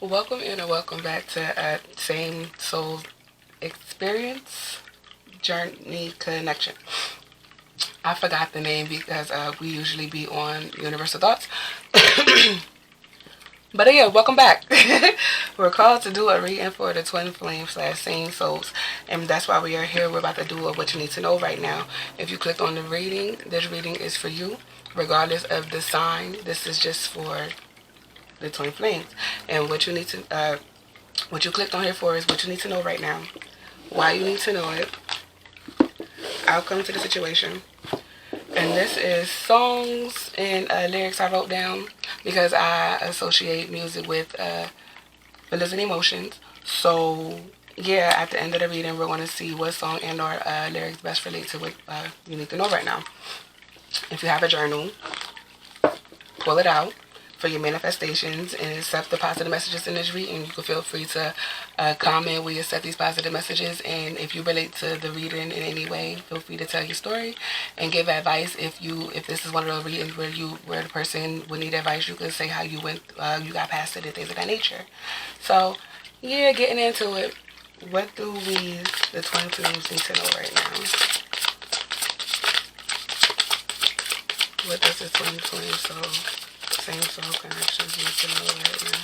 Welcome in or welcome back to Same Soul Experience Journey Connection. I forgot the name because we usually be on Universal Thoughts. But yeah, welcome back. We're called to do a reading for the Twin Flame slash Same Souls. And that's why we are here. We're about to do what you need to know right now. If you click on the reading, this reading is for you, regardless of the sign. This is just for the Twin Flames. And what you clicked on here for is what you need to know right now. Why you need to know it. Outcome to the situation. And this is songs and lyrics I wrote down because I associate music with feelings and emotions. So yeah, at the end of the reading, we're going to see what song and or lyrics best relate to what you need to know right now. If you have a journal, pull it out for your manifestations and accept the positive messages in this reading. You can feel free to comment where you accept these positive messages, and if you relate to the reading in any way, feel free to tell your story and give advice. If this is one of those readings where the person would need advice, you can say how you went, you got past it and things of that nature. So yeah, getting into it. What do we, the Twin Flames, need to know right now? What does the Twin Flame Same Soul Connections need to know right now?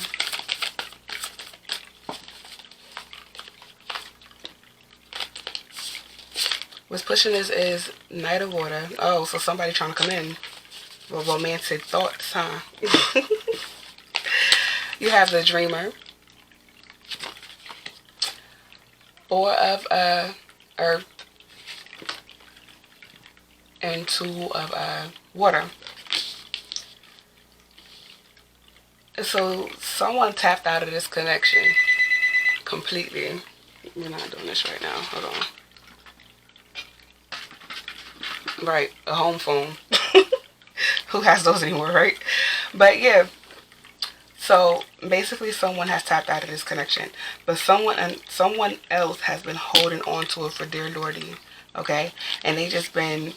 What's pushing this is Knight of Water. Oh, so somebody trying to come in with romantic thoughts, huh? You have the Dreamer. Four of Earth and two of Water. So someone tapped out of this connection completely. We're not doing this right now. Hold on. Right, a home phone. Who has those anymore, right? But yeah. So basically, someone has tapped out of this connection, but someone else has been holding on to it for dear lordy. Okay, and they just been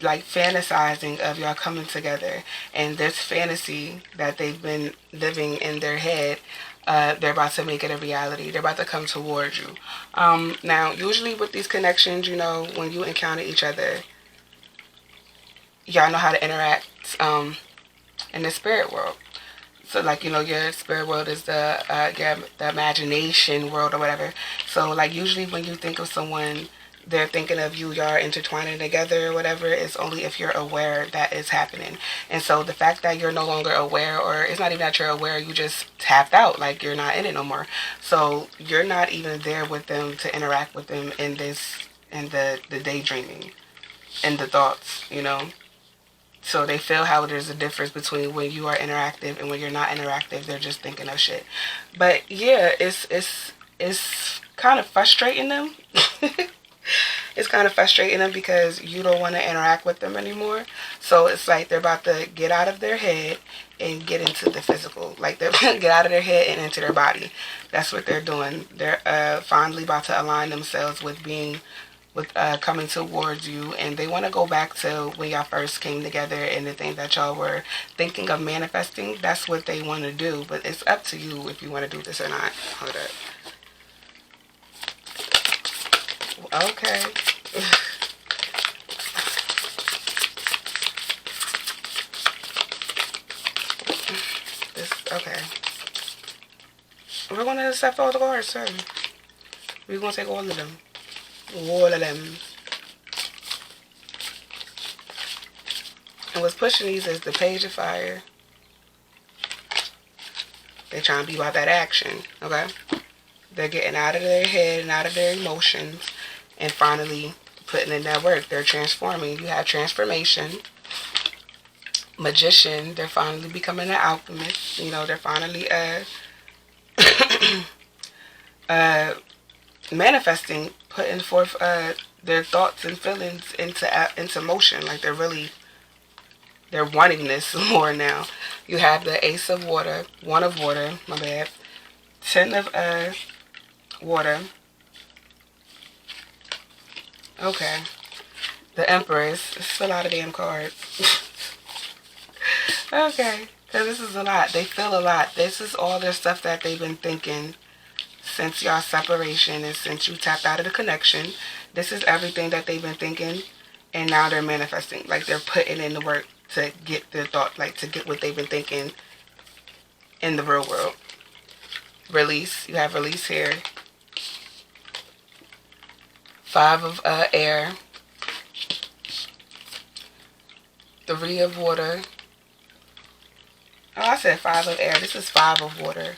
like fantasizing of y'all coming together, and this fantasy that they've been living in their head, they're about to make it a reality. They're about to come towards you. Now, usually with these connections, when you encounter each other, y'all know how to interact in the spirit world. So, like, your spirit world is the imagination world or whatever. So, like, usually when you think of someone, they're thinking of you, y'all intertwining together or whatever. It's only if you're aware that is happening. And so the fact that you're no longer aware, or it's not even that you're aware, you just tapped out, like you're not in it no more. So you're not even there with them to interact with them in the daydreaming and the thoughts. So they feel how there's a difference between when you are interactive and when you're not interactive. They're just thinking of shit. But yeah, it's kind of frustrating them. It's kind of frustrating them because you don't want to interact with them anymore. So it's like they're about to get out of their head and get into the physical. Like they're going to get out of their head and into their body. That's what they're doing. They're finally about to align themselves with coming towards you, and they want to go back to when y'all first came together and the things that y'all were thinking of manifesting. That's what they want to do, but it's up to you if you want to do this or not. Hold up. Okay. Okay. We're gonna accept all the cards, sir. We're gonna take all of them. All of them. And what's pushing these is the Page of Fire. They're trying to be about that action, okay? They're getting out of their head and out of their emotions and finally putting in that work. They're transforming. You have transformation. Magician. They're finally becoming an alchemist. They're finally manifesting, putting forth their thoughts and feelings into motion. Like they're wanting this more now. You have the Ace of Water, One of Water, my bad, Ten of Water. Okay. The Empress. It's a lot of damn cards. Okay. Because this is a lot. They feel a lot. This is all their stuff that they've been thinking since y'all separation and since you tapped out of the connection. This is everything that they've been thinking, and now they're manifesting. Like, they're putting in the work to get their thought, like, to get what they've been thinking in the real world. Release. You have release here. 5 of air. 3 of water. Oh, I said 5 of air. This is 5 of water.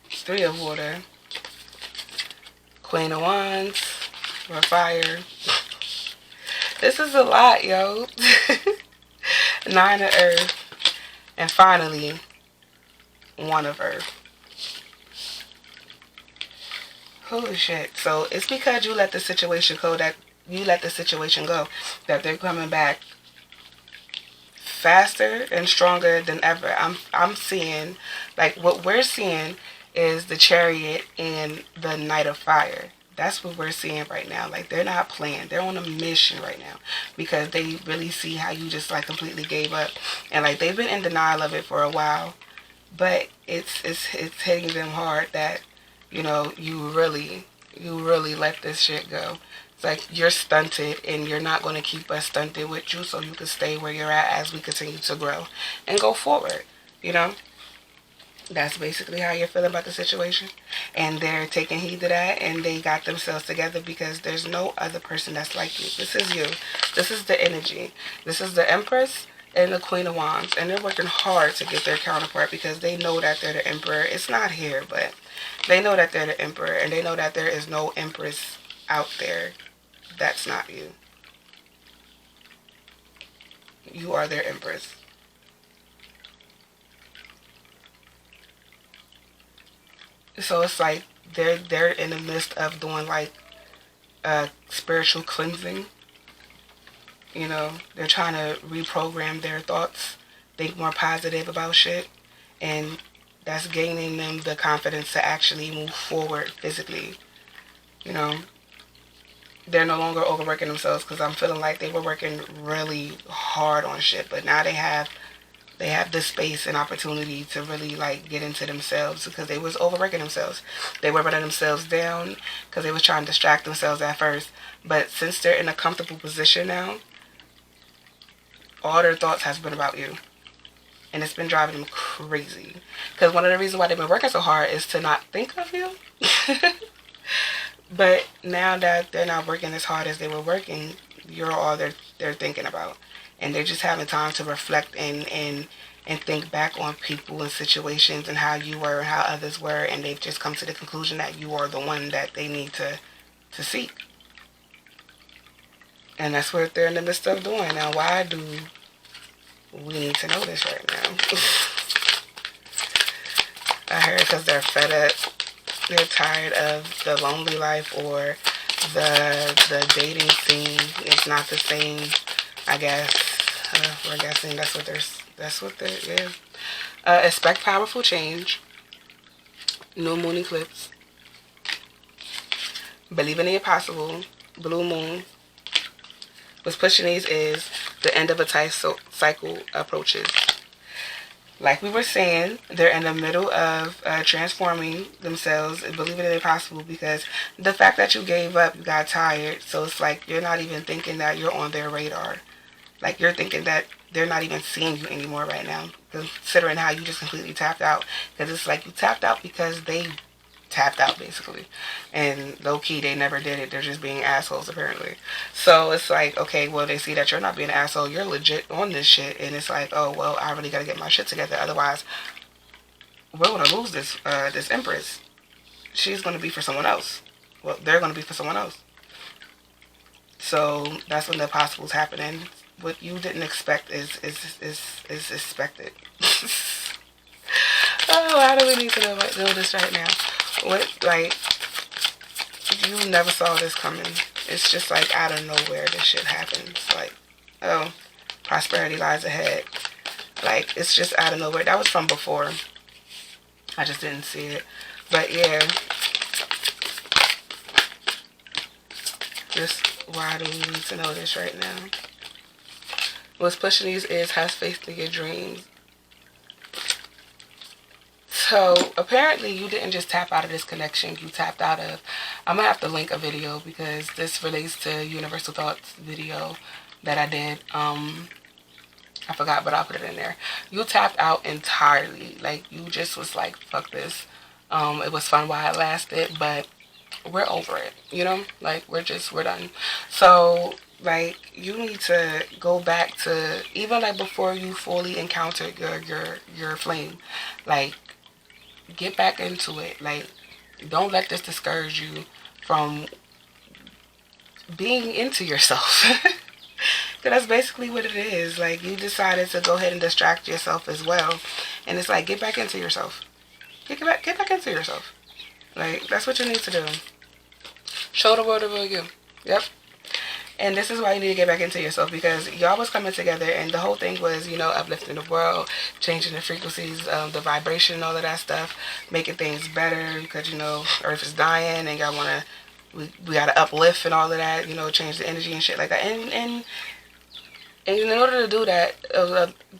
3 of water. Queen of Wands. Or fire. This is a lot, yo. 9 of earth. And finally, 1 of earth. Holy shit. So it's because you let the situation go that they're coming back faster and stronger than ever. I'm seeing, like, what we're seeing is the Chariot and the Knight of Fire. That's what we're seeing right now. Like, they're not playing. They're on a mission right now because they really see how you just, like, completely gave up. And, like, they've been in denial of it for a while. But it's hitting them hard that, you know, you really let this shit go. It's like you're stunted and you're not going to keep us stunted with you, so you can stay where you're at as we continue to grow and go forward, you know? That's basically how you're feeling about the situation. And they're taking heed to that, and they got themselves together because there's no other person that's like you. This is you. This is the energy. This is the Empress and the Queen of Wands. And they're working hard to get their counterpart because they know that they're the Emperor. It's not here, but they know that they're the Emperor. And they know that there is no Empress out there that's not you. You are their Empress. So it's like they're in the midst of doing, like, spiritual cleansing. You know, they're trying to reprogram their thoughts, think more positive about shit, and that's gaining them the confidence to actually move forward physically. You know, they're no longer overworking themselves because I'm feeling like they were working really hard on shit, but now they have the space and opportunity to really, like, get into themselves because they was overworking themselves. They were running themselves down because they was trying to distract themselves at first. But since they're in a comfortable position now, all their thoughts has been about you. And it's been driving them crazy. Because one of the reasons why they've been working so hard is to not think of you. But now that they're not working as hard as they were working, you're all they're thinking about. And they're just having time to reflect and think back on people and situations and how you were and how others were, and they've just come to the conclusion that you are the one that they need to seek. And that's what they're in the midst of doing. Now, why do we need to know this right now? I heard because they're fed up. They're tired of the lonely life or the dating scene. It's not the same, I guess. We're guessing that's what they're, yeah. Expect powerful change. New moon eclipse. Believe in the impossible. Blue moon. What's pushing these is the end of a cycle approaches. Like we were saying, they're in the middle of transforming themselves and believing in the impossible because the fact that you gave up, you got tired. So it's like you're not even thinking that you're on their radar. Like, you're thinking that they're not even seeing you anymore right now, considering how you just completely tapped out. Because it's like you tapped out because they tapped out, basically. And low-key, they never did it. They're just being assholes, apparently. So it's like, okay, well, they see that you're not being an asshole. You're legit on this shit. And it's like, oh, well, I really got to get my shit together. Otherwise, we're going to lose this Empress. She's going to be for someone else. Well, they're going to be for someone else. So that's when the impossible's happening. What you didn't expect is expected. Oh, how do we need to know this right now? What, like, you never saw this coming. It's just like out of nowhere this shit happens. Like, oh, prosperity lies ahead. Like, it's just out of nowhere. That was from before. I just didn't see it. But yeah. Just why do we need to know this right now? What's pushing these is have faith in your dreams. So apparently you didn't just tap out of this connection, you tapped out of, I'm gonna have to link a video because this relates to Universal Thoughts video that I did. I forgot, but I'll put it in there. You tapped out entirely. Like, you just was like, fuck this. It was fun while it lasted, but we're over it, you know? Like, we're done. So, like, you need to go back to, even like before you fully encountered your flame, like, get back into it. Like, don't let this discourage you from being into yourself. That's basically what it is. Like, you decided to go ahead and distract yourself as well. And it's like, get back into yourself. Get back into yourself. Like, that's what you need to do. Show the world the real you. Yep. And this is why you need to get back into yourself, because y'all was coming together and the whole thing was, you know, uplifting the world, changing the frequencies, the vibration and all of that stuff, making things better because, you know, Earth is dying and y'all want to, we got to uplift and all of that, you know, change the energy and shit like that. And in order to do that,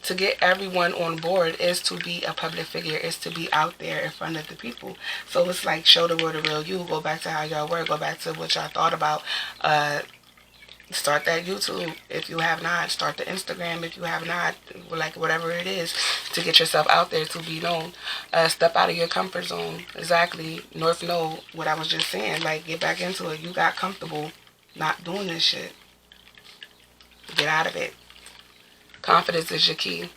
to get everyone on board is to be a public figure, is to be out there in front of the people. So it's like, show the world the real you, go back to how y'all were, go back to what y'all thought about, start that YouTube if you have not. Start the Instagram if you have not. Like, whatever it is to get yourself out there to be known. Step out of your comfort zone. Exactly. North know what I was just saying. Like, get back into it. You got comfortable not doing this shit. Get out of it. Confidence is your key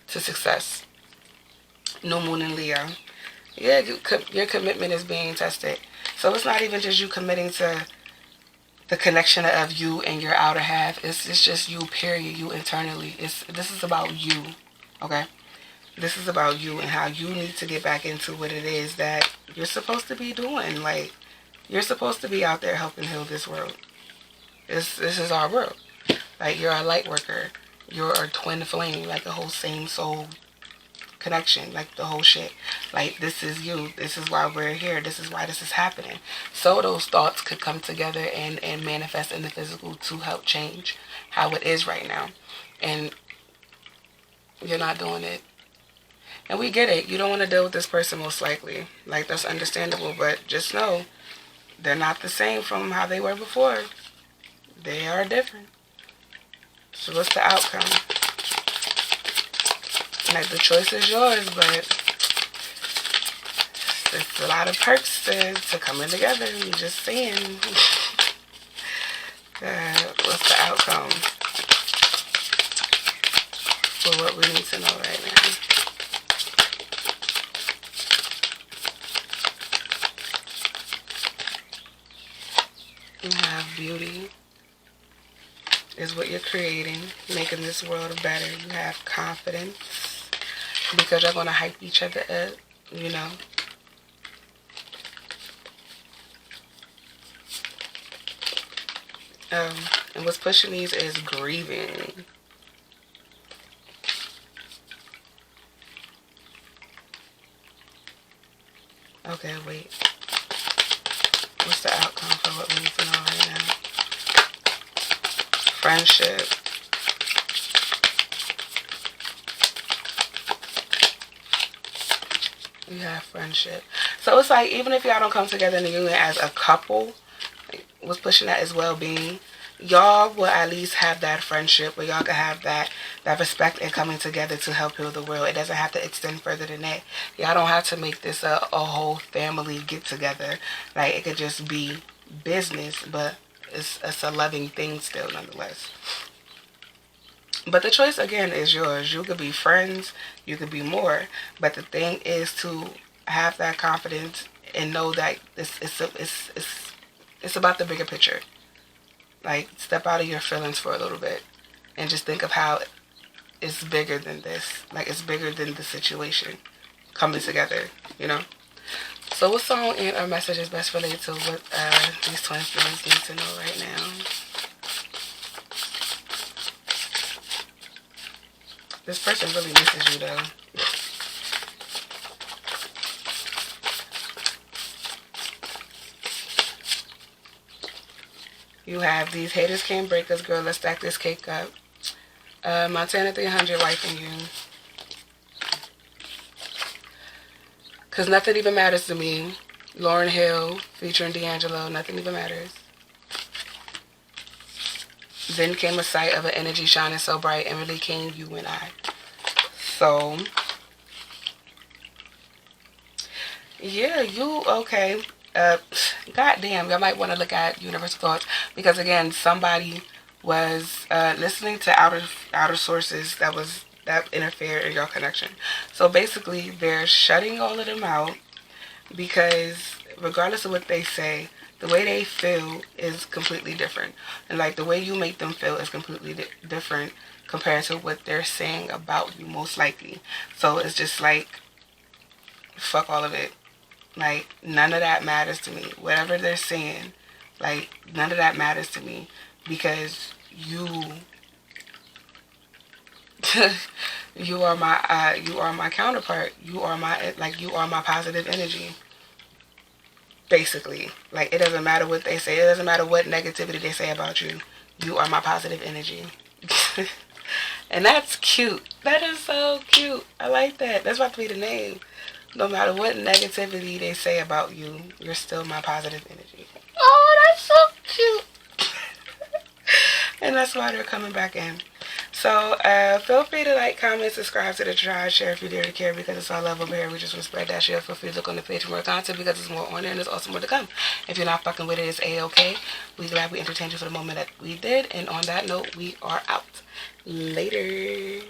to success. New moon in Leo. Yeah, your commitment is being tested. So it's not even just you committing to the connection of you and your outer half. It's just you, period. You internally. This is about you. Okay? This is about you and how you need to get back into what it is that you're supposed to be doing. Like, you're supposed to be out there helping heal this world. This is our world. Like, you're a light worker. You're a twin flame. Like, the whole same soul connection. Like, the whole shit. Like, this is you. This is why we're here. This is why this is happening. So those thoughts could come together and manifest in the physical to help change how it is right now. And you're not doing it. And we get it. You don't want to deal with this person most likely. Like, that's understandable. But just know, they're not the same from how they were before. They are different. So what's the outcome? Like, the choice is yours, but it's a lot of perks to coming together. I'm just saying. What's the outcome for what we need to know right now? You have beauty. Is what you're creating, making this world better. You have confidence because you're going to hype each other up, you know. And what's pushing these is grieving. Okay, wait. What's the outcome for what we need to know right now? Friendship. You have friendship. So it's like, even if y'all don't come together in a union as a couple, what's pushing that is well-being. Y'all will at least have that friendship where y'all can have that respect and coming together to help heal the world. It doesn't have to extend further than that. Y'all don't have to make this a whole family get together. Like, it could just be business, but it's a loving thing still nonetheless. But the choice again is yours. You could be friends, you could be more, but the thing is to have that confidence and know that it's about the bigger picture. Like, step out of your feelings for a little bit and just think of how it's bigger than this. Like, it's bigger than the situation coming together, you know. So what song and or message is best related to what these twin flames need to know right now? This person really misses you, though. You have these haters can't break us, girl. Let's stack this cake up. Montana 300 wiping you. Because nothing even matters to me. Lauryn Hill featuring D'Angelo. Nothing even matters. Then came a sight of an energy shining so bright and really came you and I. So, yeah, you okay. Goddamn, y'all might want to look at universal thoughts because again, somebody was listening to outer sources that interfered in your connection. So basically, they're shutting all of them out because regardless of what they say, the way they feel is completely different, and like the way you make them feel is completely different compared to what they're saying about you, most likely. So it's just like fuck all of it. Like, none of that matters to me. Whatever they're saying, like, none of that matters to me because you are my counterpart. You are my positive energy. Basically, like, it doesn't matter what they say. It doesn't matter what negativity they say about you. You are my positive energy. And that's cute. That is so cute. I like that. That's about to be the name. No matter what negativity they say about you, you're still my positive energy. Oh, that's so cute. And that's why they're coming back in. So feel free to like, comment, subscribe to the tribe, share if you dare to care because it's all love over here. We just want to spread that shit. Feel free to look on the page for more content because there's more on there and there's also more to come. If you're not fucking with it, it's A-okay. We glad we entertained you for the moment that we did. And on that note, we are out. Later.